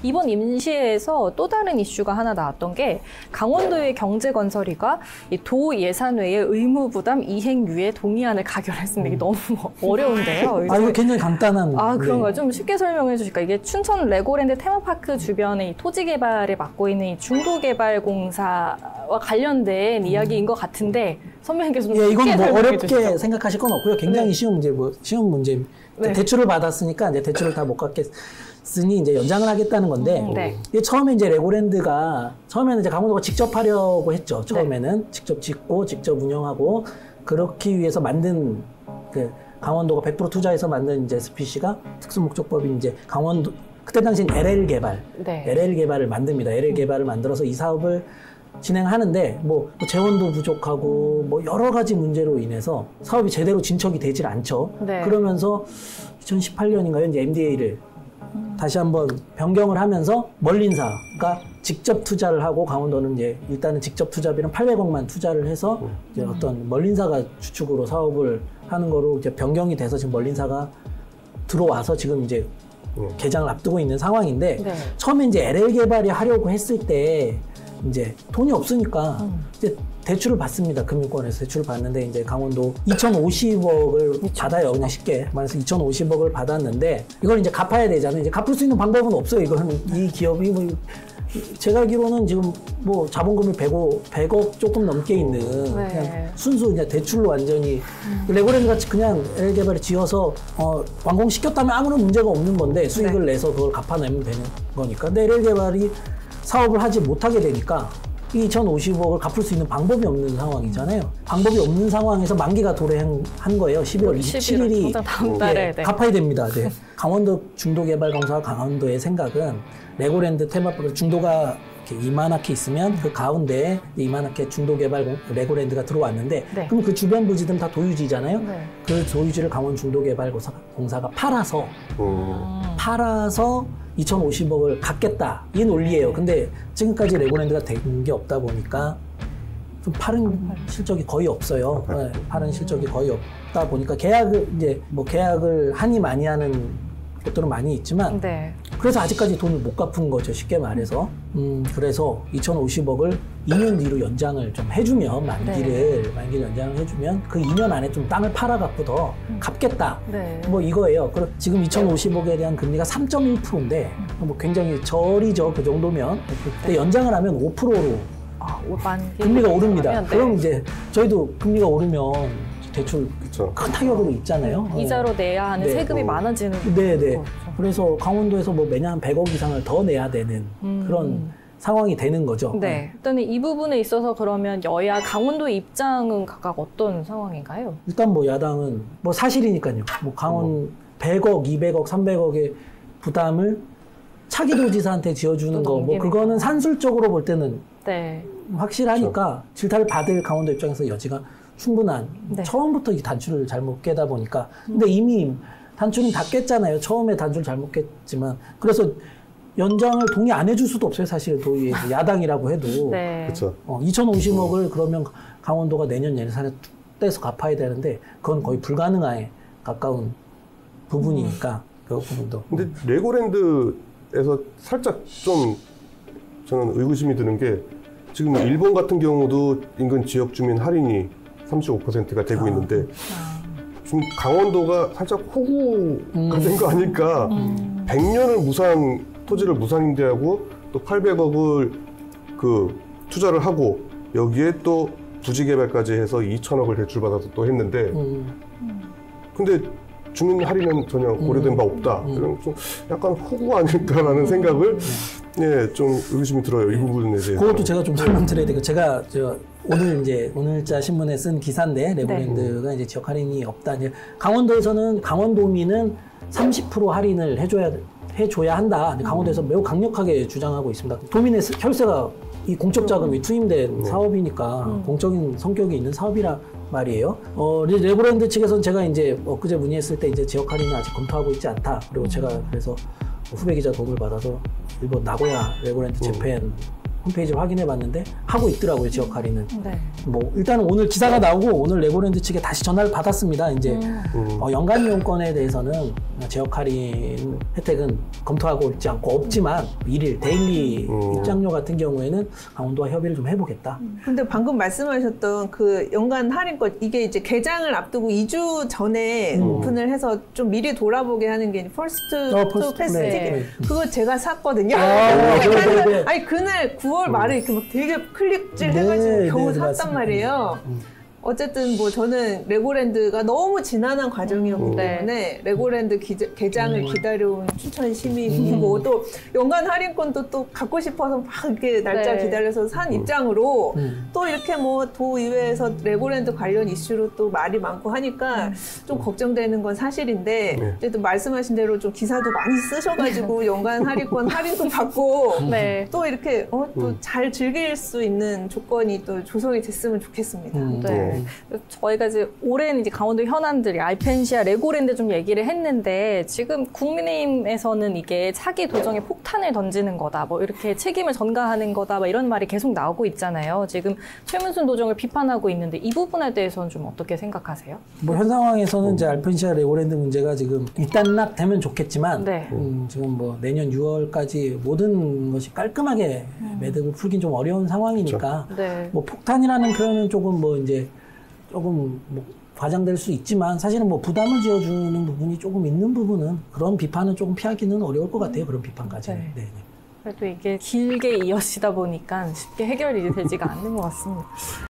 이번 임시회에서 또 다른 이슈가 하나 나왔던 게 강원도의 경제건설위가 이 도 예산외의 의무부담 이행유예 동의안을 가결했습니다. 이게 너무 어려운데요. 이거 굉장히 간단한. 그런가요? 좀 쉽게 설명해 주실까? 이게 춘천 레고랜드 테마파크 주변의 이 토지 개발을 맡고 있는 이 중도개발공사와 관련된 이야기인 것 같은데 선배님께서 좀 쉽게 이건 뭐 어렵게 주시죠. 생각하실 건 없고요. 굉장히 쉬운 문제, 쉬운 문제. 대출을 받았으니까 이제 대출을 다 못 갚겠으니 이제 연장을 하겠다는 건데 이게 처음에 이제 레고랜드가 처음에는 이제 강원도가 직접 하려고 했죠. 처음에는 직접 짓고 직접 운영하고 그렇기 위해서 만든 그 강원도가 100% 투자해서 만든 이제 SPC가 특수목적법인 이제 강원도 그때 당시엔 LL 개발, LL 개발을 만듭니다. LL 개발을 만들어서 이 사업을 진행하는데 뭐 재원도 부족하고 뭐 여러 가지 문제로 인해서 사업이 제대로 진척이 되질 않죠. 그러면서 2018년인가요? 이제 MDA를 다시 한번 변경을 하면서 멀린사가 직접 투자를 하고 강원도는 이제 일단은 직접 투자비는 800억만 투자를 해서 이제 어떤 멀린사가 주축으로 사업을 하는 거로 이제 변경이 돼서 지금 멀린사가 들어와서 지금 이제 개장을 앞두고 있는 상황인데 처음에 이제 LL 개발이 하려고 했을 때 이제 돈이 없으니까 이제 대출을 받습니다. 금융권에서 대출을 받는데 이제 강원도 2,050억을 받아요. 그냥 쉽게 말해서 2,050억을 받았는데 이걸 이제 갚아야 되잖아요. 이제 갚을 수 있는 방법은 없어요. 이거는 이 기업이 뭐 제가 알기로는 지금 뭐 자본금이 100억 조금 넘게 있는 그냥 순수 그냥 대출로 완전히 레고랜드 같이 그냥 LL 개발을 지어서 완공시켰다면 아무런 문제가 없는 건데 수익을 내서 그걸 갚아내면 되는 거니까. 근데 LL 개발이 사업을 하지 못하게 되니까 이 2,050억을 갚을 수 있는 방법이 없는 상황이잖아요. 방법이 없는 상황에서 만기가 도래한 거예요. 11월 27일이 다음 달에 갚아야 됩니다. 강원도 중도개발공사 강원도의 생각은 레고랜드 테마파크 중도가 이렇게 이만하게 있으면 그 가운데에 이만하게 중도개발 레고랜드가 들어왔는데 그럼 그 주변 부지들은 다 도유지잖아요. 그 도유지를 강원 중도개발공사가 팔아서 2,050억을 갚겠다 이 논리예요. 근데 지금까지 레고랜드가 된 게 없다 보니까 좀 파는 실적이 거의 없어요. 파는 실적이 거의 없다 보니까 계약을 하니 많이 하는 것들은 많이 있지만 그래서 아직까지 돈을 못 갚은 거죠. 쉽게 말해서. 그래서 2,050억을 2년 뒤로 연장을 좀 해주면 만기를 연장을 해주면 그 2년 안에 좀 땅을 팔아갖고 더 갚겠다. 뭐 이거예요. 지금 2,050억에 대한 금리가 3.1%인데 뭐 굉장히 저리죠. 그 정도면. 근데 연장을 하면 5%로 금리가 오릅니다. 그럼 이제 저희도 금리가 오르면 대출 큰 타격으로 있잖아요. 이자로 내야 하는 세금이 많아지는 거죠. 그래서 강원도에서 뭐 매년 한 100억 이상을 더 내야 되는 그런 상황이 되는 거죠. 일단 이 부분에 있어서 그러면 여야 강원도의 입장은 각각 어떤 상황인가요? 일단 뭐 야당은 뭐 사실이니까요. 뭐 강원 100억, 200억, 300억의 부담을 차기도지사한테 지어주는 거, 뭐 그거는 산술적으로 볼 때는 확실하니까 질타를 받을 강원도 입장에서 여지가 충분한 처음부터 이 단추를 잘못 깨다 보니까 근데 이미 단추는 다 깼잖아요. 처음에 단추를 잘못 깼지만 그래서 연장을 동의 안 해줄 수도 없어요. 사실 도의 야당이라고 해도 2,050억을 그러면 강원도가 내년 예산에 떼서 갚아야 되는데 그건 거의 불가능에 가까운 부분이니까 그 부분도. 근데 레고랜드에서 살짝 좀 저는 의구심이 드는 게 지금 일본 같은 경우도 인근 지역 주민 할인이 35%가 되고 있는데 지금 강원도가 살짝 호구가 된 거 아닐까. 100년을 토지를 무상 임대하고 또 800억을 그 투자를 하고 여기에 또 부지 개발까지 해서 2,000억을 대출받아서 또 했는데 근데 주민 할인은 전혀 고려된 바 없다. 그럼 좀 약간 호구 아닐까라는 생각을 좀 의구심이 들어요. 이 부분에 대해서. 그것도 제가 좀 설명드려야 되고 제가 오늘자 신문에 쓴 기사인데 레고랜드가 이제 지역 할인이 없다. 이제 강원도에서는 강원도민은 30% 할인을 해줘야 한다. 강원도에서 매우 강력하게 주장하고 있습니다. 도민의 혈세가 이 공적 자금이 투입된 사업이니까 공적인 성격이 있는 사업이라 말이에요. 레고랜드 측에서는 제가 이제 엊그제 문의했을 때 이제 지역 할인은 아직 검토하고 있지 않다. 그리고 제가 그래서 후배 기자 도움을 받아서 일본 나고야 레고랜드 재팬 홈페이지를 확인해 봤는데 하고 있더라고요, 지역 할인은. 네. 뭐 일단은 오늘 기사가 나오고 오늘 레고랜드 측에 다시 전화를 받았습니다. 이제 연간 이용권에 대해서는 지역 할인 혜택은 검토하고 있지 않고 없지만 일일 데일리 입장료 같은 경우에는 강원도와 협의를 좀 해보겠다. 근데 방금 말씀하셨던 그 연간 할인권 이게 이제 개장을 앞두고 2주 전에 오픈을 해서 좀 미리 돌아보게 하는 게 퍼스트 투 패스 네. 티켓 그거 제가 샀거든요. 네. 아니 그날 9월 말에 이렇게 막 되게 클릭질 해가지고 네, 겨우 네, 샀단 맞습니다. 말이에요. 어쨌든 뭐 저는 레고랜드가 너무 지난한 과정이었기 때문에 레고랜드 개장을 기다려온 춘천 시민이고 또 연간 할인권도 또 갖고 싶어서 막 이렇게 날짜 네. 기다려서 산 입장으로 또 이렇게 뭐 도의회에서 레고랜드 관련 이슈로 또 말이 많고 하니까 좀 걱정되는 건 사실인데 어쨌든 말씀하신 대로 좀 기사도 많이 쓰셔가지고 연간 할인권 할인도 받고 네. 또 이렇게 또 잘 즐길 수 있는 조건이 또 조성이 됐으면 좋겠습니다. 네. 저희가 이제 올해는 이제 강원도 현안들이 알펜시아, 레고랜드 좀 얘기를 했는데 지금 국민의힘에서는 이게 차기 도정에 폭탄을 던지는 거다, 뭐 이렇게 책임을 전가하는 거다, 뭐 이런 말이 계속 나오고 있잖아요. 지금 최문순 도정을 비판하고 있는데 이 부분에 대해서는 좀 어떻게 생각하세요? 뭐 현 상황에서는 이제 알펜시아 레고랜드 문제가 지금 일단락되면 좋겠지만 네. 지금 뭐 내년 6월까지 모든 것이 깔끔하게 매듭을 풀긴 좀 어려운 상황이니까 네. 뭐 폭탄이라는 표현은 조금 뭐 이제 조금 뭐 과장될 수 있지만 사실은 뭐 부담을 지어주는 부분이 조금 있는 부분은 그런 비판은 조금 피하기는 어려울 것 같아요. 그런 비판까지는. 네. 네. 그래도 이게 길게 이어지다 보니까 쉽게 해결이 되지가 않는 것 같습니다.